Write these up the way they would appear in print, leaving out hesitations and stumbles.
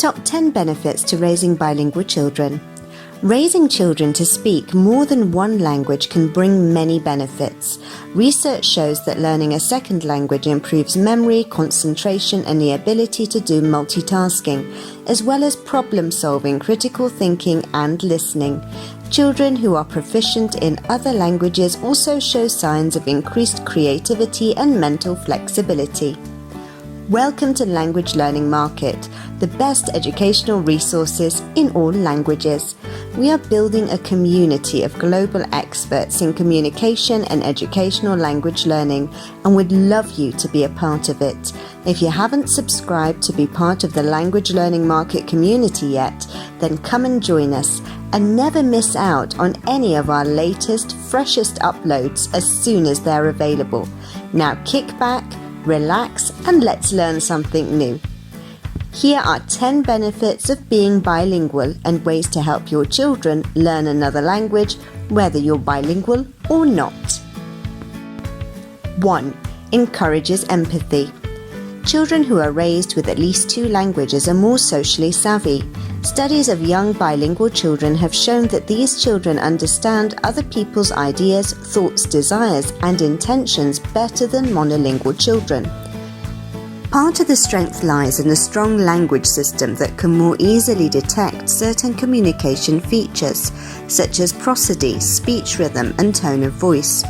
Top 10 benefits to raising bilingual children. Raising children to speak more than one language can bring many benefits. Research shows that learning a second language improves memory, concentration, and the ability to do multitasking, as well as problem solving, critical thinking, and listening. Children who are proficient in other languages also show signs of increased creativity and mental flexibility. Welcome to Language Learning Market, the best educational resources in all languages. We are building a community of global experts in communication and educational language learning and would love you to be a part of it. If you haven't subscribed to be part of the Language Learning Market community yet, then come and join us and never miss out on any of our latest, freshest uploads as soon as they're available. Now kick back, relax, and let's learn something new. Here are 10 benefits of being bilingual and ways to help your children learn another language, whether you're bilingual or not. 1. Encourages empathy. Children who are raised with at least 2 languages are more socially savvy. Studies of young bilingual children have shown that these children understand other people's ideas, thoughts, desires, and intentions better than monolingual children. Part of the strength lies in a strong language system that can more easily detect certain communication features, such as prosody, speech rhythm, and tone of voice.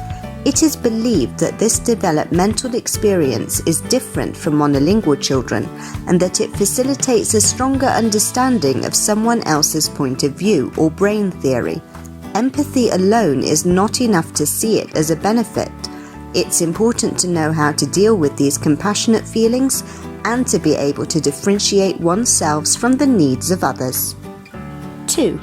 It is believed that this developmental experience is different from monolingual children and that it facilitates a stronger understanding of someone else's point of view or brain theory. Empathy alone is not enough to see it as a benefit. It's important to know how to deal with these compassionate feelings and to be able to differentiate oneself from the needs of others. 2.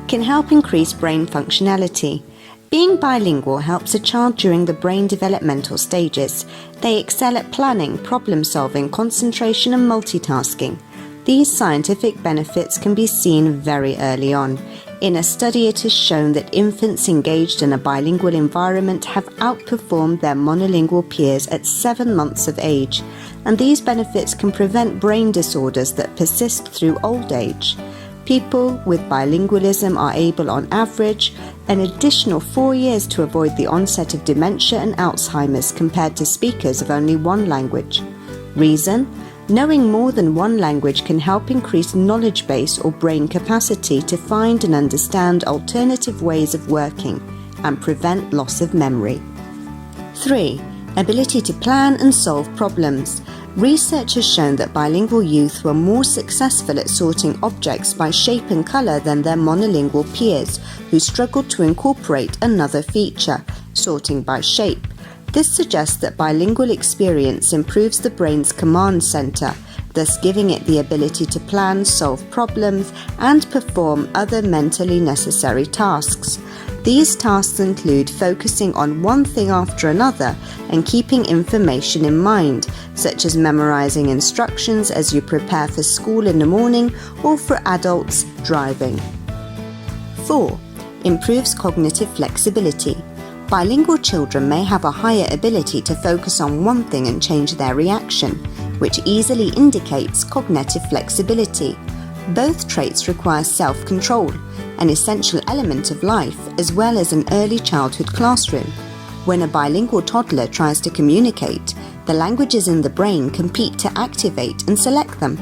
Can help increase brain functionality. Being bilingual helps a child during the brain developmental stages. They excel at planning, problem solving, concentration, and multitasking. These scientific benefits can be seen very early on. In a study, it is shown that infants engaged in a bilingual environment have outperformed their monolingual peers at 7 months of age, and these benefits can prevent brain disorders that persist through old age. People with bilingualism are able, on average, an additional 4 years to avoid the onset of dementia and Alzheimer's compared to speakers of only one language. Reason? Knowing more than one language can help increase knowledge base or brain capacity to find and understand alternative ways of working and prevent loss of memory. 3. Ability to plan and solve problems. Research has shown that bilingual youth were more successful at sorting objects by shape and color than their monolingual peers, who struggled to incorporate another feature, sorting by shape. This suggests that bilingual experience improves the brain's command center, thus giving it the ability to plan, solve problems, and perform other mentally necessary tasks. These tasks include focusing on one thing after another and keeping information in mind, such as memorizing instructions as you prepare for school in the morning or for adults driving. 4. Improves cognitive flexibility. Bilingual children may have a higher ability to focus on one thing and change their reaction, which easily indicates cognitive flexibility. Both traits require self-control, an essential element of life, as well as an early childhood classroom. When a bilingual toddler tries to communicate, the languages in the brain compete to activate and select them.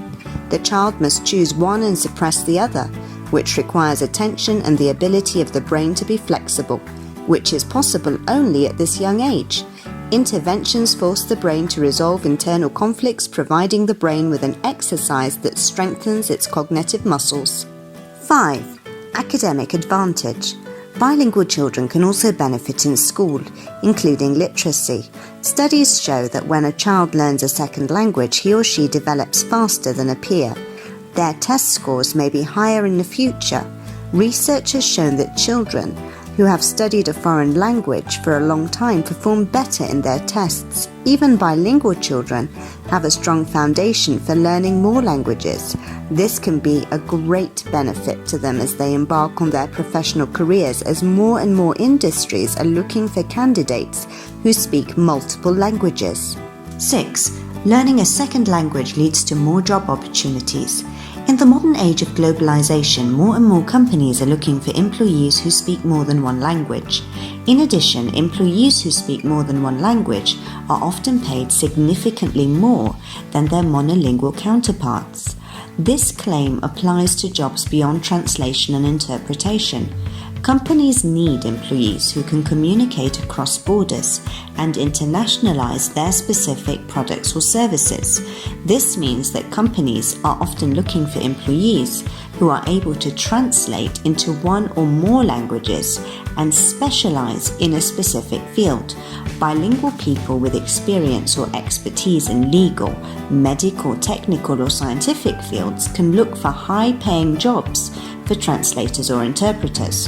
The child must choose one and suppress the other, which requires attention and the ability of the brain to be flexible, which is possible only at this young age. Interventions force the brain to resolve internal conflicts, providing the brain with an exercise that strengthens its cognitive muscles. 5. Academic advantage. Bilingual children can also benefit in school, including literacy. Studies show that when a child learns a second language, he or she develops faster than a peer. Their test scores may be higher in the future. Research has shown that children who have studied a foreign language for a long time perform better in their tests. Even bilingual children have a strong foundation for learning more languages. This can be a great benefit to them as they embark on their professional careers, as more and more industries are looking for candidates who speak multiple languages. 6. Learning a second language leads to more job opportunities. In the modern age of globalization, more and more companies are looking for employees who speak more than one language. In addition, employees who speak more than one language are often paid significantly more than their monolingual counterparts. This claim applies to jobs beyond translation and interpretation. Companies need employees who can communicate across borders and internationalize their specific products or services. This means that companies are often looking for employees who are able to translate into one or more languages and specialize in a specific field. Bilingual people with experience or expertise in legal, medical, technical, or scientific fields can look for high-paying jobs for translators or interpreters.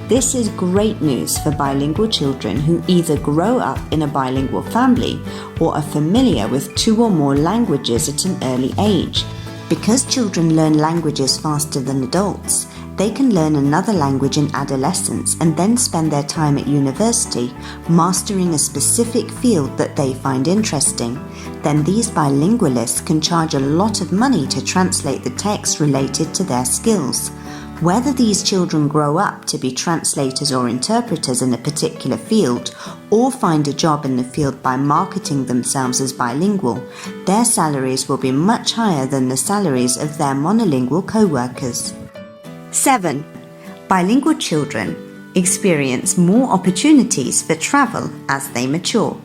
This is great news for bilingual children who either grow up in a bilingual family or are familiar with two or more languages at an early age. Because children learn languages faster than adults, they can learn another language in adolescence and then spend their time at university mastering a specific field that they find interesting. Then these bilingualists can charge a lot of money to translate the text related to their skills. Whether these children grow up to be translators or interpreters in a particular field, or find a job in the field by marketing themselves as bilingual, their salaries will be much higher than the salaries of their monolingual co-workers. 7. Bilingual children experience more opportunities for travel as they mature.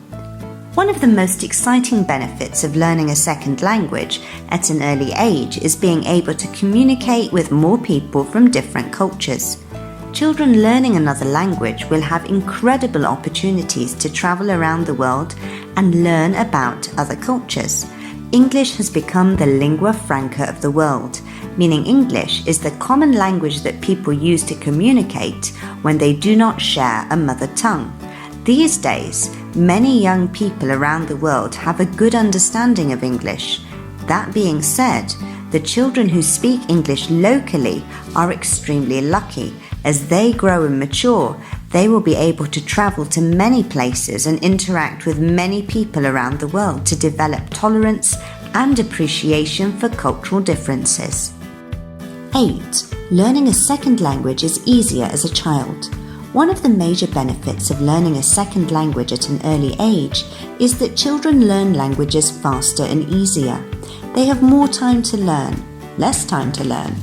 One of the most exciting benefits of learning a second language at an early age is being able to communicate with more people from different cultures. Children learning another language will have incredible opportunities to travel around the world and learn about other cultures. English has become the lingua franca of the world, meaning English is the common language that people use to communicate when they do not share a mother tongue. These days, many young people around the world have a good understanding of English. That being said, the children who speak English locally are extremely lucky. As they grow and mature, they will be able to travel to many places and interact with many people around the world to develop tolerance and appreciation for cultural differences. 8. Learning a second language is easier as a child. One of the major benefits of learning a second language at an early age is that children learn languages faster and easier. They have more time to learn, less time to learn,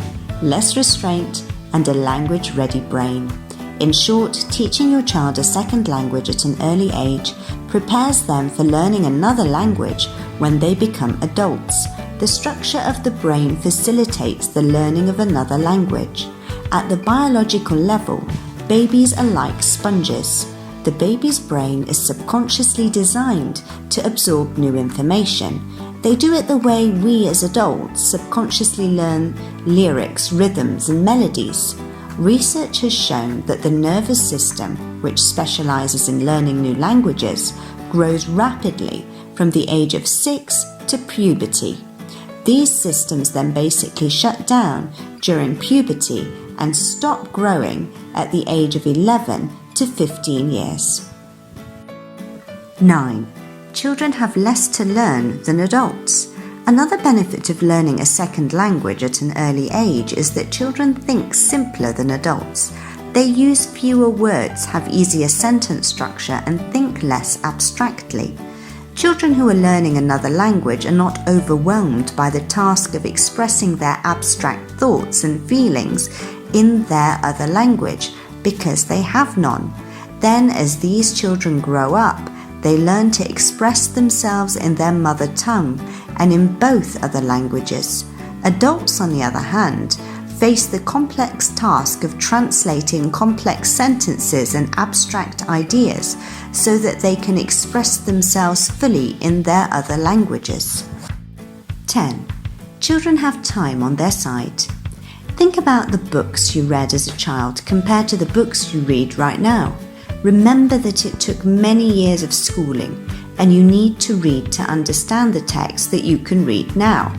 less restraint, and a language-ready brain. In short, teaching your child a second language at an early age prepares them for learning another language when they become adults. The structure of the brain facilitates the learning of another language. At the biological level, babies are like sponges. The baby's brain is subconsciously designed to absorb new information. They do it the way we as adults subconsciously learn lyrics, rhythms, and melodies. Research has shown that the nervous system, which specializes in learning new languages, grows rapidly from the age of 6 to puberty. These systems then basically shut down during puberty and stop growing at the age of 11 to 15 years. 9. Children have less to learn than adults. Another benefit of learning a second language at an early age is that children think simpler than adults. They use fewer words, have easier sentence structure, and think less abstractly. Children who are learning another language are not overwhelmed by the task of expressing their abstract thoughts and feelings in their other language because they have none. Then, as these children grow up, they learn to express themselves in their mother tongue and in both other languages. Adults, on the other hand, face the complex task of translating complex sentences and abstract ideas so that they can express themselves fully in their other languages. 10. Children have time on their side. Think about the books you read as a child compared to the books you read right now. Remember that it took many years of schooling, and you need to read to understand the text that you can read now.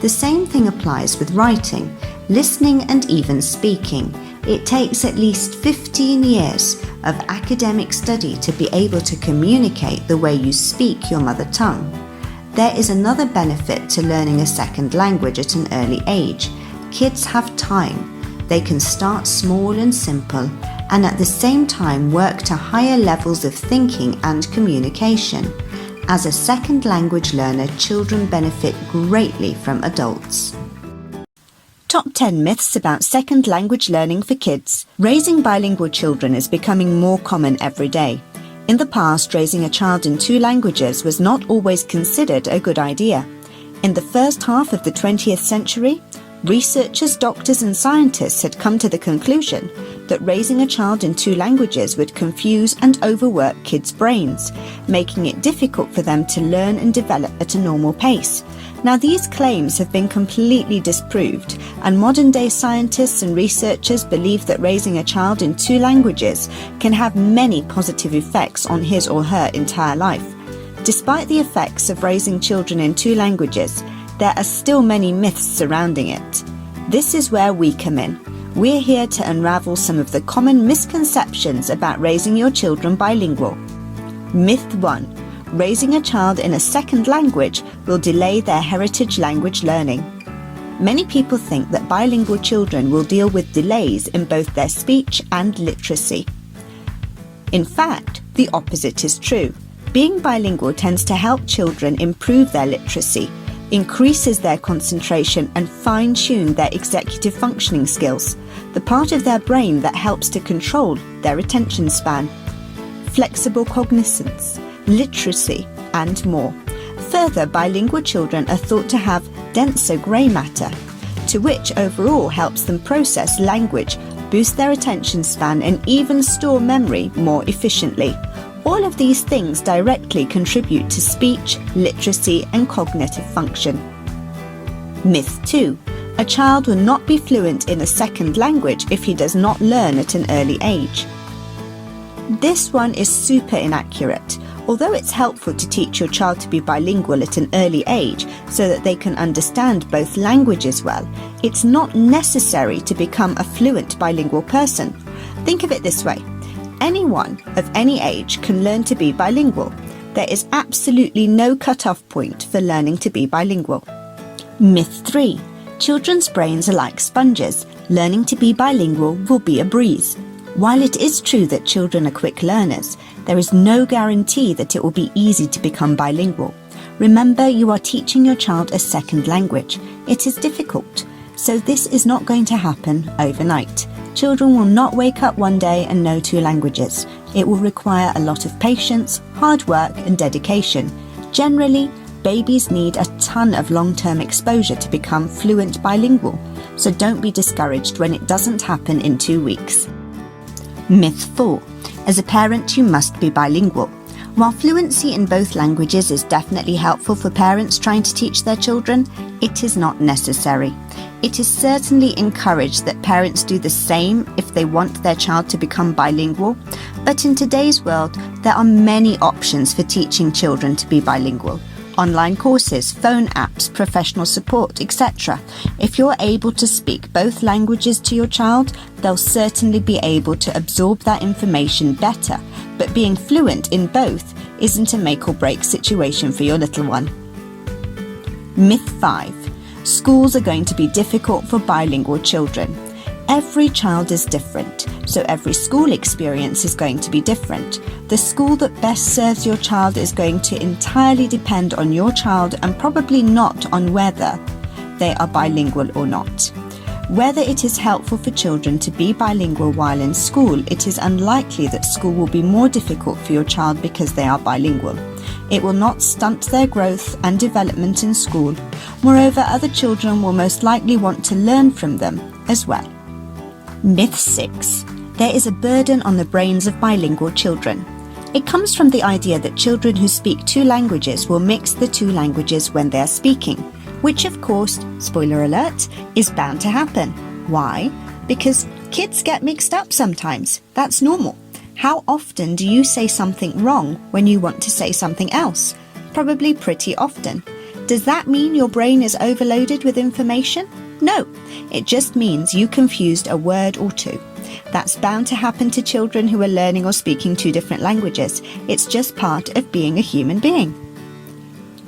The same thing applies with writing, listening, and even speaking. It takes at least 15 years of academic study to be able to communicate the way you speak your mother tongue. There is another benefit to learning a second language at an early age. kids have time. They can start small and simple, and at the same time work to higher levels of thinking and communication. As a second language learner, children benefit greatly from adults. Top 10 myths about second language learning for kids. Raising bilingual children is becoming more common every day. In the past, raising a child in 2 languages was not always considered a good idea. In the first half of the 20th century, researchers, doctors and scientists had come to the conclusion that raising a child in 2 languages would confuse and overwork kids' brains, making it difficult for them to learn and develop at a normal pace. Now, these claims have been completely disproved, and modern-day scientists and researchers believe that raising a child in 2 languages can have many positive effects on his or her entire life. Despite the effects of raising children in 2 languages, there are still many myths surrounding it. This is where we come in. We're here to unravel some of the common misconceptions about raising your children bilingual. Myth 1. Raising a child in a second language will delay their heritage language learning. Many people think that bilingual children will deal with delays in both their speech and literacy. In fact, the opposite is true. Being bilingual tends to help children improve their literacy, increases their concentration and fine-tune their executive functioning skills, the part of their brain that helps to control their attention span, flexible cognizance, literacy, and more. Further, bilingual children are thought to have denser grey matter, to which overall helps them process language, boost their attention span, and even store memory more efficiently. All of these things directly contribute to speech, literacy, and cognitive function. Myth 2. A child will not be fluent in a second language if he does not learn at an early age. This one is super inaccurate. Although it's helpful to teach your child to be bilingual at an early age so that they can understand both languages well, it's not necessary to become a fluent bilingual person. Think of it this way. Anyone of any age can learn to be bilingual. There is absolutely no cut-off point for learning to be bilingual. Myth 3. Children's brains are like sponges. Learning to be bilingual will be a breeze. While it is true that children are quick learners, there is no guarantee that it will be easy to become bilingual. Remember, you are teaching your child a second language. It is difficult, so this is not going to happen overnight. Children will not wake up one day and know 2 languages. It will require a lot of patience, hard work, and dedication. Generally, babies need a ton of long-term exposure to become fluent bilingual, so don't be discouraged when it doesn't happen in 2 weeks. Myth 4. As a parent, you must be bilingual. While fluency in both languages is definitely helpful for parents trying to teach their children, it is not necessary. It is certainly encouraged that parents do the same if they want their child to become bilingual, but in today's world, there are many options for teaching children to be bilingual. Online courses, phone apps, professional support, etc. If you're able to speak both languages to your child, they'll certainly be able to absorb that information better, but being fluent in both isn't a make or break situation for your little one. Myth 5. Schools are going to be difficult for bilingual children. Every child is different, so every school experience is going to be different. The school that best serves your child is going to entirely depend on your child and probably not on whether they are bilingual or not. Whether it is helpful for children to be bilingual while in school, it is unlikely that school will be more difficult for your child because they are bilingual. It will not stunt their growth and development in school. Moreover, other children will most likely want to learn from them as well. Myth 6. There is a burden on the brains of bilingual children. It comes from the idea that children who speak 2 languages will mix the 2 languages when they are speaking, which of course, spoiler alert, is bound to happen. Why? Because kids get mixed up sometimes. That's normal. How often do you say something wrong when you want to say something else? Probably pretty often. Does that mean your brain is overloaded with information? No, it just means you confused a word or 2. That's bound to happen to children who are learning or speaking 2 different languages. It's just part of being a human being.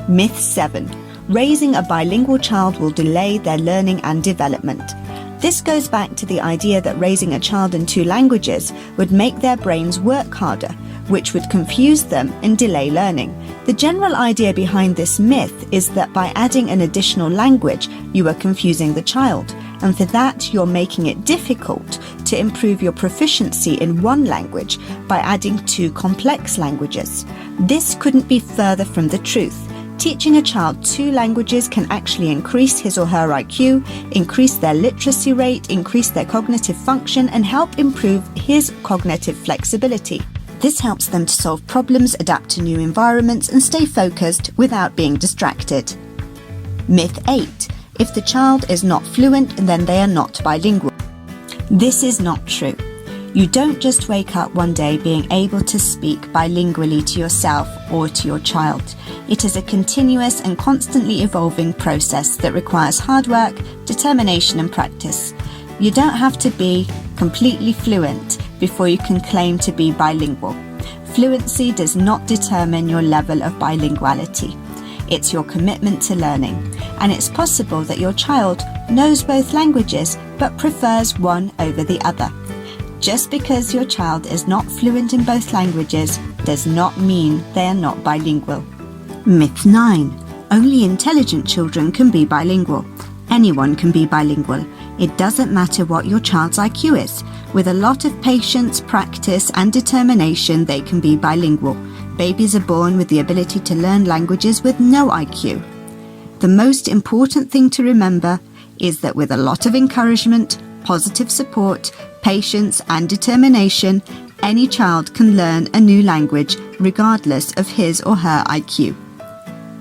Myth 7. raising a bilingual child will delay their learning and development. This goes back to the idea that raising a child in 2 languages would make their brains work harder, which would confuse them and delay learning. The general idea behind this myth is that by adding an additional language, you are confusing the child, and for that you're making it difficult to improve your proficiency in one language by adding 2 complex languages. This couldn't be further from the truth. Teaching a child 2 languages can actually increase his or her IQ, increase their literacy rate, increase their cognitive function, and help improve his cognitive flexibility. This helps them to solve problems, adapt to new environments, and stay focused without being distracted. Myth 8. If the child is not fluent, then they are not bilingual. This is not true. You don't just wake up one day being able to speak bilingually to yourself or to your child. It is a continuous and constantly evolving process that requires hard work, determination, and practice. You don't have to be completely fluent before you can claim to be bilingual. Fluency does not determine your level of bilinguality. It's your commitment to learning, and it's possible that your child knows both languages but prefers one over the other. Just because your child is not fluent in both languages does not mean they are not bilingual. Myth 9. Only intelligent children can be bilingual. Anyone can be bilingual. It doesn't matter what your child's IQ is. With a lot of patience, practice, and determination, they can be bilingual. Babies are born with the ability to learn languages with no IQ. The most important thing to remember is that with a lot of encouragement, positive support, patience, and determination, any child can learn a new language regardless of his or her IQ.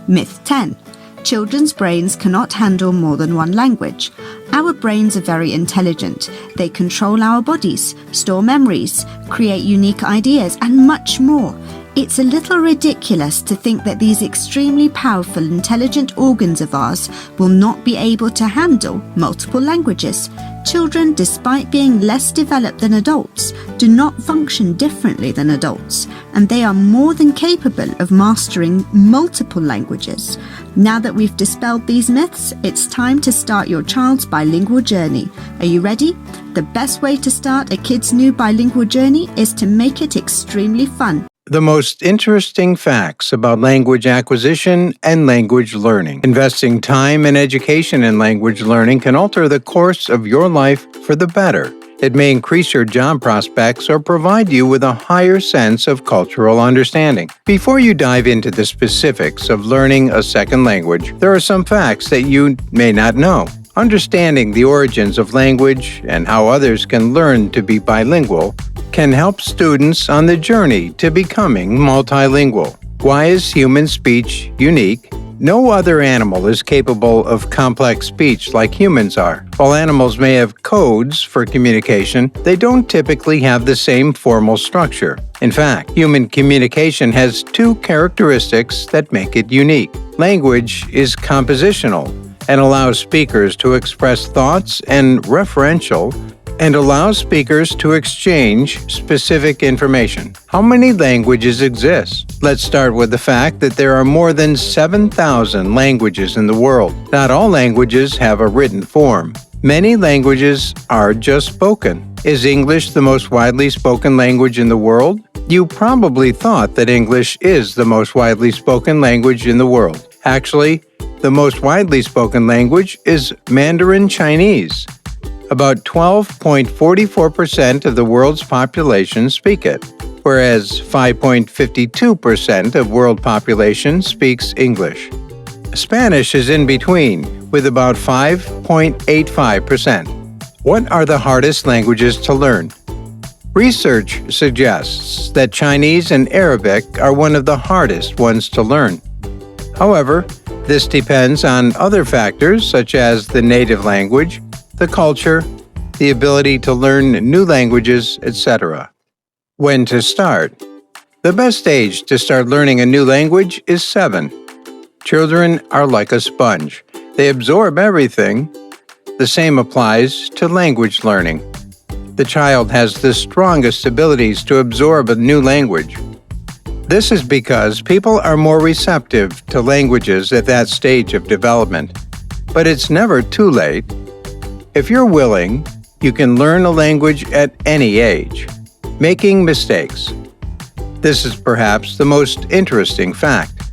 Myth 10. Children's brains cannot handle more than one language. Our brains are very intelligent. They control our bodies, store memories, create unique ideas, and much more. It's a little ridiculous to think that these extremely powerful, intelligent organs of ours will not be able to handle multiple languages. Children, despite being less developed than adults, do not function differently than adults, and they are more than capable of mastering multiple languages. Now that we've dispelled these myths, it's time to start your child's bilingual journey. Are you ready? The best way to start a kid's new bilingual journey is to make it extremely fun. The most interesting facts about language acquisition and language learning. Investing time and education in language learning can alter the course of your life for the better. It may increase your job prospects or provide you with a higher sense of cultural understanding. Before you dive into the specifics of learning a second language, there are some facts that you may not know. Understanding the origins of language and how others can learn to be bilingual can help students on the journey to becoming multilingual. Why is human speech unique? No other animal is capable of complex speech like humans are. While animals may have codes for communication, they don't typically have the same formal structure. In fact, human communication has 2 characteristics that make it unique. Language is compositional and allows speakers to express thoughts and referential and allows speakers to exchange specific information. How many languages exist? Let's start with the fact that there are more than 7,000 languages in the world. Not all languages have a written form. Many languages are just spoken. Is English the most widely spoken language in the world? You probably thought that English is the most widely spoken language in the world. Actually, the most widely spoken language is Mandarin Chinese. About 12.44% of the world's population speak it, whereas 5.52% of world population speaks English. Spanish is in between, with about 5.85%. What are the hardest languages to learn? Research suggests that Chinese and Arabic are one of the hardest ones to learn. However, this depends on other factors such as the native language, the culture, the ability to learn new languages, etc. When to start? The best age to start learning a new language is 7. Children are like a sponge. They absorb everything. The same applies to language learning. The child has the strongest abilities to absorb a new language. This is because people are more receptive to languages at that stage of development. But it's never too late. If you're willing, you can learn a language at any age. Making mistakes. This is perhaps the most interesting fact.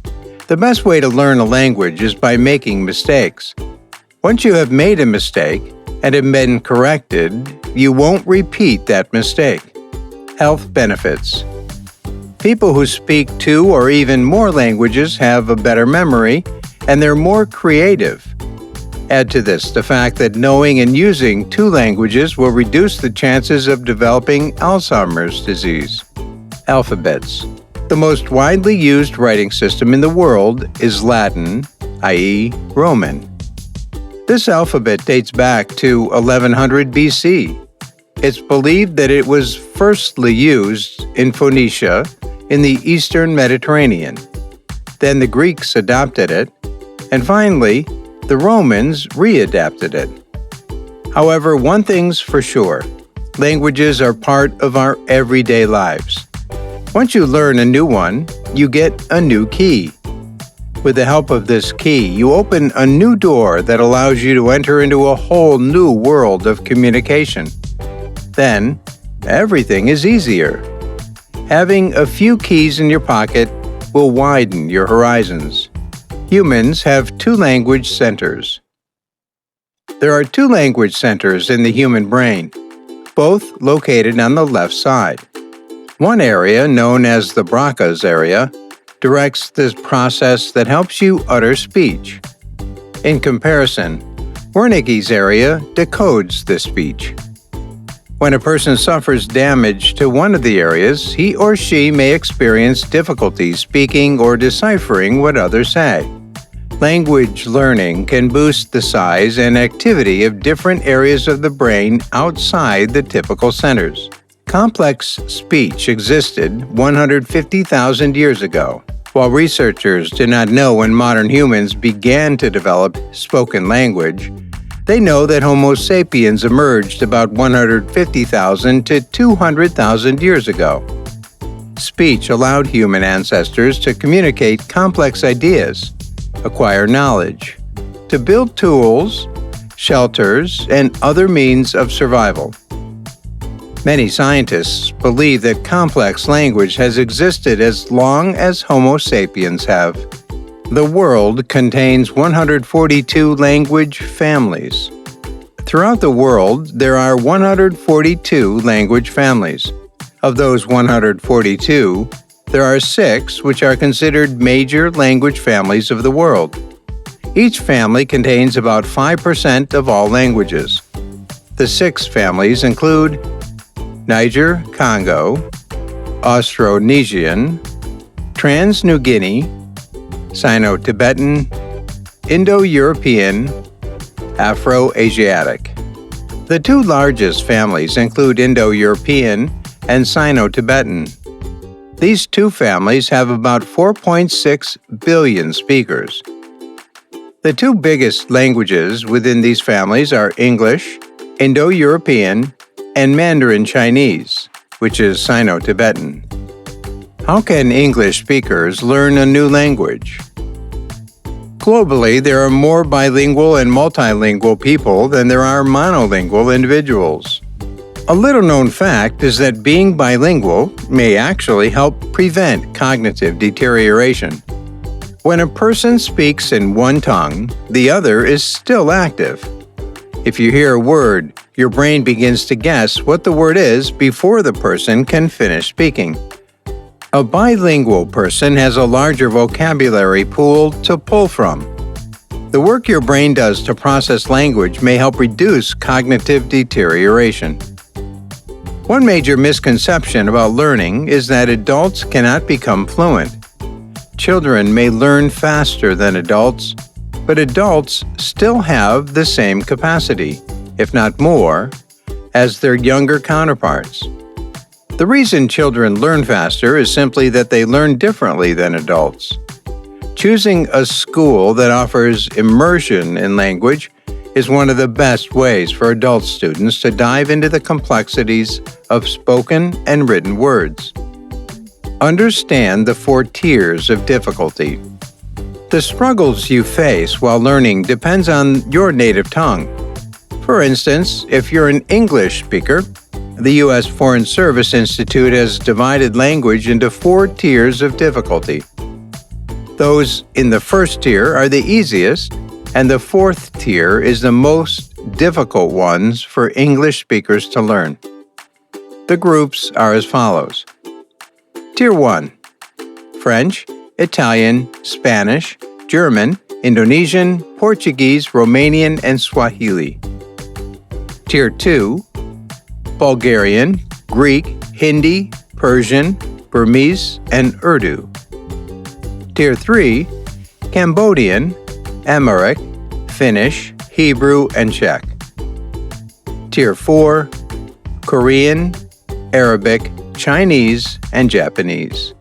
The best way to learn a language is by making mistakes. Once you have made a mistake and have been corrected, you won't repeat that mistake. Health benefits. People who speak 2 or even more languages have a better memory, and they're more creative. Add to this the fact that knowing and using 2 languages will reduce the chances of developing Alzheimer's disease. Alphabets. The most widely used writing system in the world is Latin, i.e., Roman. This alphabet dates back to 1100 BC. It's believed that it was firstly used in Phoenicia in the Eastern Mediterranean. Then the Greeks adopted it, and finally, the Romans readapted it. However, one thing's for sure: languages are part of our everyday lives. Once you learn a new one, you get a new key. With the help of this key, you open a new door that allows you to enter into a whole new world of communication. Then, everything is easier. Having a few keys in your pocket will widen your horizons. Humans have 2 language centers. There are 2 language centers in the human brain, both located on the left side. One area, known as the Broca's area, directs this process that helps you utter speech. In comparison, Wernicke's area decodes the speech. When a person suffers damage to one of the areas, he or she may experience difficulty speaking or deciphering what others say. Language learning can boost the size and activity of different areas of the brain outside the typical centers. Complex speech existed 150,000 years ago. While researchers did not know when modern humans began to develop spoken language, they know that Homo sapiens emerged about 150,000 to 200,000 years ago. Speech allowed human ancestors to communicate complex ideas, acquire knowledge, to build tools, shelters, and other means of survival. Many scientists believe that complex language has existed as long as Homo sapiens have. The world contains 142 language families. Throughout the world, there are 142 language families. Of those 142, there are 6 which are considered major language families of the world. Each family contains about 5% of all languages. The 6 families include Niger-Congo, Austronesian, Trans-New Guinea, Sino-Tibetan, Indo-European, Afro-Asiatic. The 2 largest families include Indo-European and Sino-Tibetan. These 2 families have about 4.6 billion speakers. The 2 biggest languages within these families are English, Indo-European, and Mandarin Chinese, which is Sino-Tibetan. How can English speakers learn a new language? Globally, there are more bilingual and multilingual people than there are monolingual individuals. A little-known fact is that being bilingual may actually help prevent cognitive deterioration. When a person speaks in one tongue, the other is still active. If you hear a word, your brain begins to guess what the word is before the person can finish speaking. A bilingual person has a larger vocabulary pool to pull from. The work your brain does to process language may help reduce cognitive deterioration. One major misconception about learning is that adults cannot become fluent. Children may learn faster than adults, but adults still have the same capacity, if not more, as their younger counterparts. The reason children learn faster is simply that they learn differently than adults. Choosing a school that offers immersion in language is one of the best ways for adult students to dive into the complexities of spoken and written words. Understand the 4 tiers of difficulty. The struggles you face while learning depends on your native tongue. For instance, if you're an English speaker, the U.S. Foreign Service Institute has divided language into 4 tiers of difficulty. Those in the first tier are the easiest, and the 4th tier is the most difficult ones for English speakers to learn. The groups are as follows. Tier 1: French, Italian, Spanish, German, Indonesian, Portuguese, Romanian, and Swahili. Tier 2: Bulgarian, Greek, Hindi, Persian, Burmese, and Urdu. Tier 3: Cambodian, Amharic, Finnish, Hebrew, and Czech. Tier 4: Korean, Arabic, Chinese, and Japanese.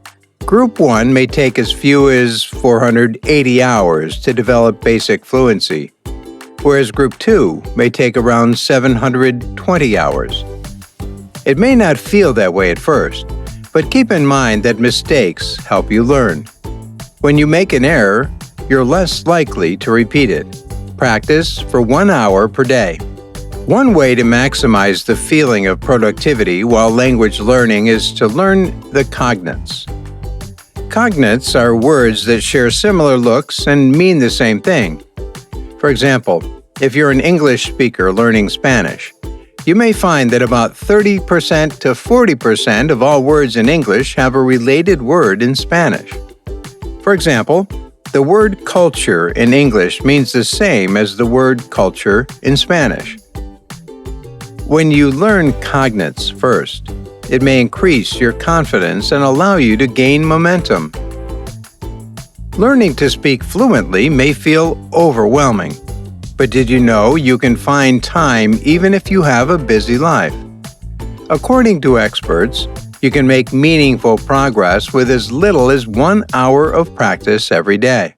Group 1 may take as few as 480 hours to develop basic fluency, whereas Group 2 may take around 720 hours. It may not feel that way at first, but keep in mind that mistakes help you learn. When you make an error, you're less likely to repeat it. Practice for 1 hour per day. One way to maximize the feeling of productivity while language learning is to learn the cognates. Cognates are words that share similar looks and mean the same thing. For example, if you're an English speaker learning Spanish, you may find that about 30% to 40% of all words in English have a related word in Spanish. For example, the word culture in English means the same as the word culture in Spanish. When you learn cognates first, it may increase your confidence and allow you to gain momentum. Learning to speak fluently may feel overwhelming, but did you know you can find time even if you have a busy life? According to experts, you can make meaningful progress with as little as 1 hour of practice every day.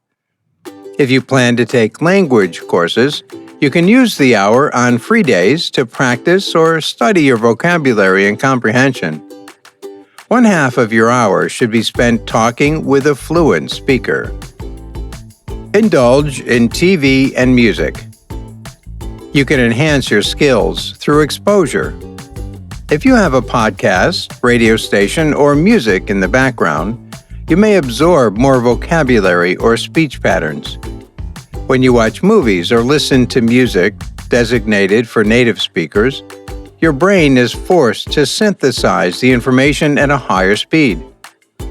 If you plan to take language courses, you can use the hour on free days to practice or study your vocabulary and comprehension. 1/2 of your hour should be spent talking with a fluent speaker. Indulge in TV and music. You can enhance your skills through exposure. If you have a podcast, radio station, or music in the background, you may absorb more vocabulary or speech patterns. When you watch movies or listen to music designated for native speakers, your brain is forced to synthesize the information at a higher speed.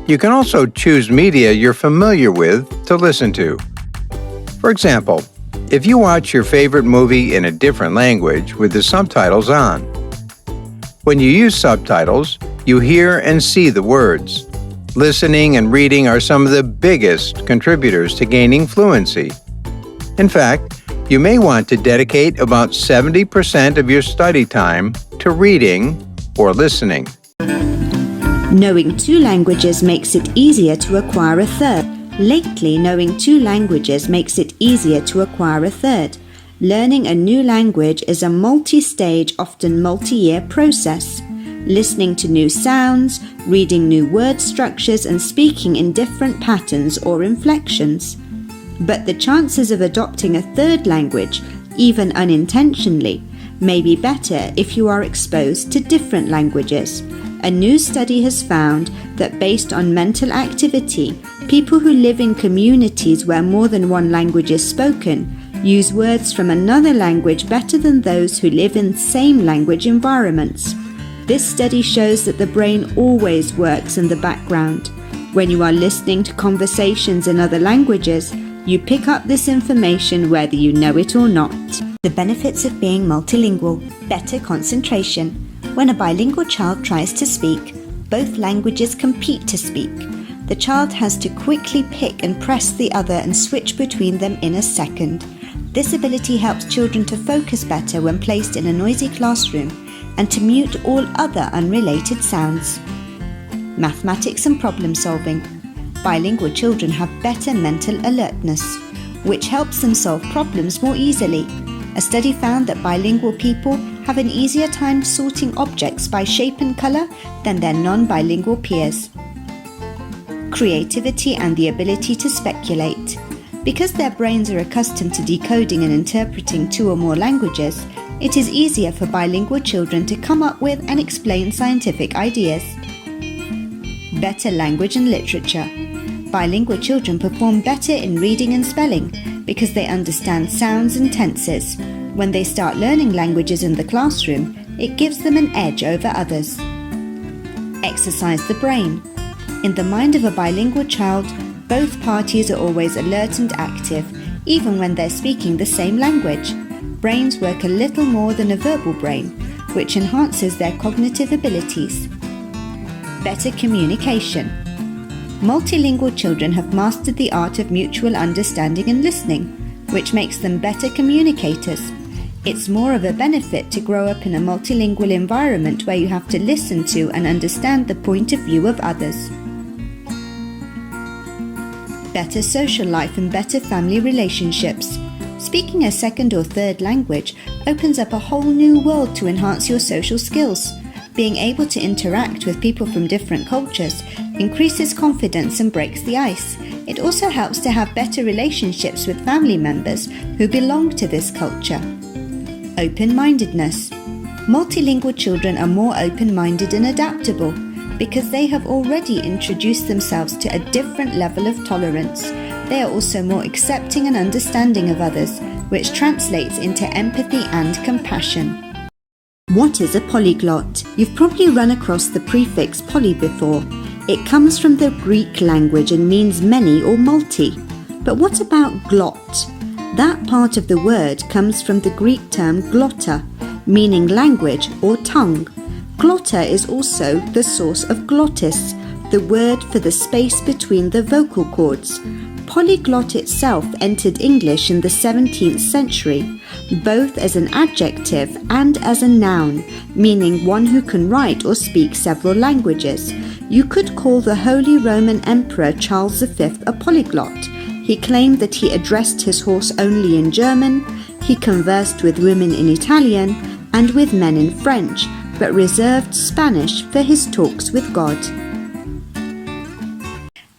You can also choose media you're familiar with to listen to. For example, if you watch your favorite movie in a different language with the subtitles on. When you use subtitles, you hear and see the words. Listening and reading are some of the biggest contributors to gaining fluency. In fact, you may want to dedicate about 70% of your study time to reading or listening. Knowing 2 languages makes it easier to acquire a third. Lately, knowing 2 languages makes it easier to acquire a third. Learning a new language is a multi-stage, often multi-year process. Listening to new sounds, reading new word structures, and speaking in different patterns or inflections. But the chances of adopting a third language, even unintentionally, may be better if you are exposed to different languages. A new study has found that based on mental activity, people who live in communities where more than one language is spoken use words from another language better than those who live in same language environments. This study shows that the brain always works in the background. When you are listening to conversations in other languages, you pick up this information whether you know it or not. The benefits of being multilingual: better concentration. When a bilingual child tries to speak, both languages compete to speak. The child has to quickly pick and press the other and switch between them in a second. This ability helps children to focus better when placed in a noisy classroom and to mute all other unrelated sounds. Mathematics and problem solving. Bilingual children have better mental alertness, which helps them solve problems more easily. A study found that bilingual people have an easier time sorting objects by shape and color than their non-bilingual peers. creativity, and the ability to speculate. Because their brains are accustomed to decoding and interpreting 2 or more languages, it is easier for bilingual children to come up with and explain scientific ideas. Better language and literature. Bilingual children perform better in reading and spelling because they understand sounds and tenses. When they start learning languages in the classroom, it gives them an edge over others. Exercise the brain. In the mind of a bilingual child, both parties are always alert and active, even when they're speaking the same language. Brains work a little more than a verbal brain, which enhances their cognitive abilities. Better communication. Multilingual children have mastered the art of mutual understanding and listening, which makes them better communicators. It's more of a benefit to grow up in a multilingual environment where you have to listen to and understand the point of view of others. Better social life and better family relationships. Speaking a second or third language opens up a whole new world to enhance your social skills. Being able to interact with people from different cultures increases confidence and breaks the ice. It also helps to have better relationships with family members who belong to this culture. Open-mindedness. Multilingual children are more open-minded and adaptable because they have already introduced themselves to a different level of tolerance. They are also more accepting and understanding of others, which translates into empathy and compassion. What is a polyglot? You've probably run across the prefix poly before. It comes from the Greek language and means many or multi. But what about glot? That part of the word comes from the Greek term glotta, meaning language or tongue. Glotta is also the source of glottis, the word for the space between the vocal cords. Polyglot itself entered English in the 17th century, both as an adjective and as a noun, meaning one who can write or speak several languages. You could call the Holy Roman Emperor Charles V a polyglot. He claimed that he addressed his horse only in German, he conversed with women in Italian, and with men in French, but reserved Spanish for his talks with God.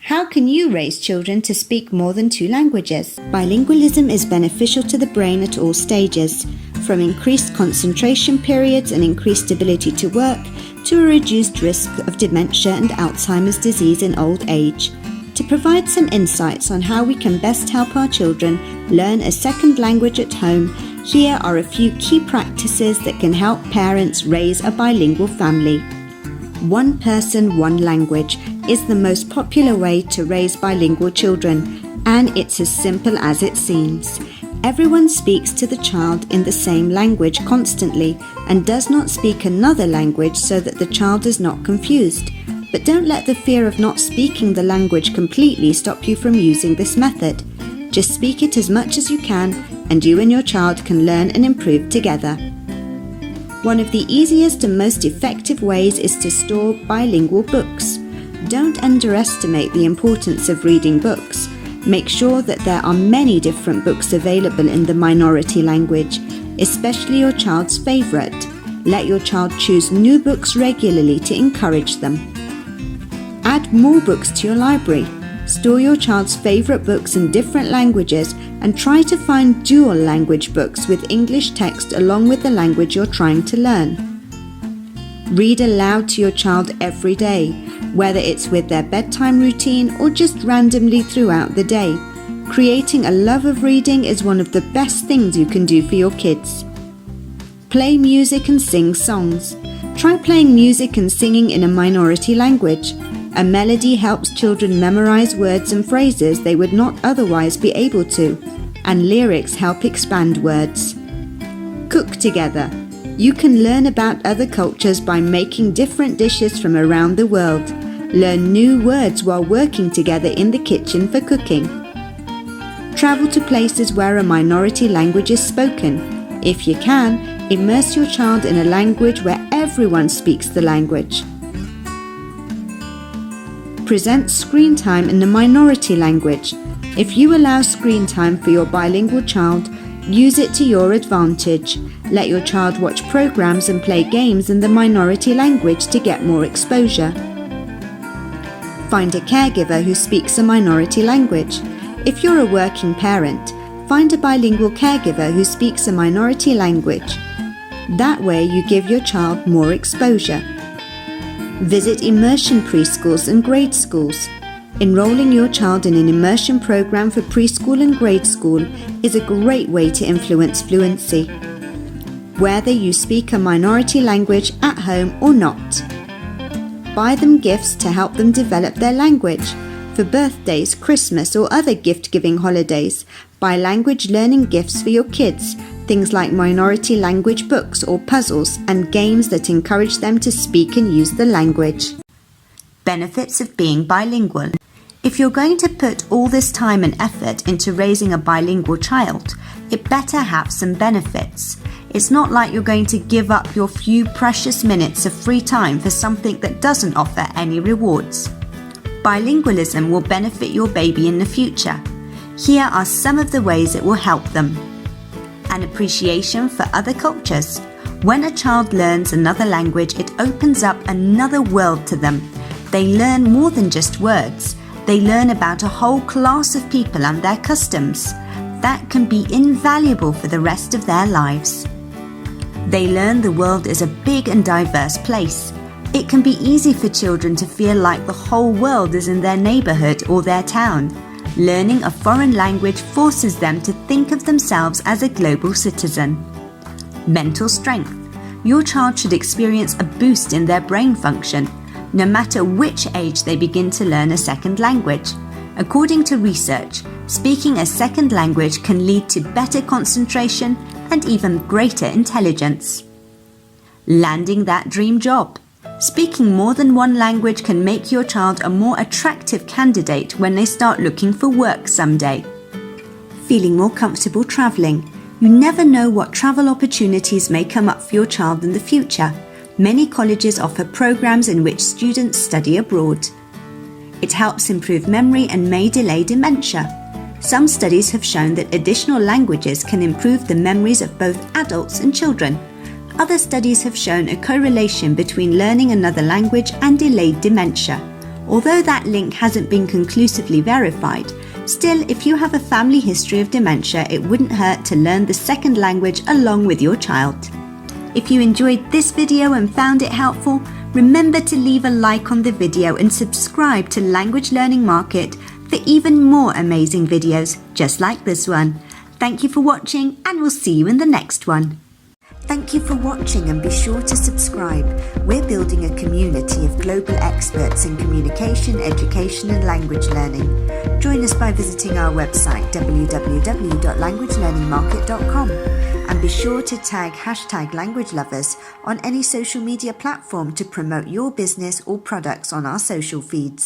How can you raise children to speak more than 2 languages? Bilingualism is beneficial to the brain at all stages, from increased concentration periods and increased ability to work to a reduced risk of dementia and Alzheimer's disease in old age. To provide some insights on how we can best help our children learn a second language at home, here are a few key practices that can help parents raise a bilingual family. One person, one language is the most popular way to raise bilingual children, and it's as simple as it seems. Everyone speaks to the child in the same language constantly and does not speak another language so that the child is not confused. But don't let the fear of not speaking the language completely stop you from using this method. Just speak it as much as you can, and you and your child can learn and improve together. One of the easiest and most effective ways is to store bilingual books. Don't underestimate the importance of reading books. Make sure that there are many different books available in the minority language, especially your child's favorite. Let your child choose new books regularly to encourage them. Add more books to your library. Store your child's favorite books in different languages and try to find dual language books with English text along with the language you're trying to learn. Read aloud to your child every day, whether it's with their bedtime routine or just randomly throughout the day. Creating a love of reading is one of the best things you can do for your kids. Play music and sing songs. Try playing music and singing in a minority language. A melody helps children memorize words and phrases they would not otherwise be able to, and lyrics help expand words. Cook together. You can learn about other cultures by making different dishes from around the world. Learn new words while working together in the kitchen for cooking. Travel to places where a minority language is spoken. If you can, immerse your child in a language where everyone speaks the language. Present screen time in the minority language. If you allow screen time for your bilingual child, use it to your advantage. Let your child watch programs and play games in the minority language to get more exposure. Find a caregiver who speaks a minority language. If you're a working parent, find a bilingual caregiver who speaks a minority language. That way you give your child more exposure. Visit immersion preschools and grade schools. Enrolling your child in an immersion program for preschool and grade school is a great way to influence fluency, whether you speak a minority language at home or not. Buy them gifts to help them develop their language. For birthdays, Christmas, or other gift-giving holidays, buy language learning gifts for your kids, things like minority language books or puzzles and games that encourage them to speak and use the language. Benefits of being bilingual. If you're going to put all this time and effort into raising a bilingual child, it better have some benefits. It's not like you're going to give up your few precious minutes of free time for something that doesn't offer any rewards. Bilingualism will benefit your baby in the future. Here are some of the ways it will help them. An appreciation for other cultures. When a child learns another language, it opens up another world to them. They learn more than just words. They learn about a whole class of people and their customs. That can be invaluable for the rest of their lives. They learn the world is a big and diverse place. It can be easy for children to feel like the whole world is in their neighborhood or their town. Learning a foreign language forces them to think of themselves as a global citizen. Mental strength. Your child should experience a boost in their brain function, no matter which age they begin to learn a second language. According to research, speaking a second language can lead to better concentration and even greater intelligence. Landing that dream job. Speaking more than one language can make your child a more attractive candidate when they start looking for work someday. Feeling more comfortable traveling. You never know what travel opportunities may come up for your child in the future. Many colleges offer programs in which students study abroad. It helps improve memory and may delay dementia. Some studies have shown that additional languages can improve the memories of both adults and children. Other studies have shown a correlation between learning another language and delayed dementia. Although that link hasn't been conclusively verified, still, if you have a family history of dementia, it wouldn't hurt to learn the second language along with your child. If you enjoyed this video and found it helpful, remember to leave a like on the video and subscribe to Language Learning Market for even more amazing videos just like this one. Thank you for watching, and we'll see you in the next one. Thank you for watching, and be sure to subscribe. We're building a community of global experts in communication, education and language learning. Join us by visiting our website www.languagelearningmarket.com, and be sure to tag #LanguageLovers on any social media platform to promote your business or products on our social feeds.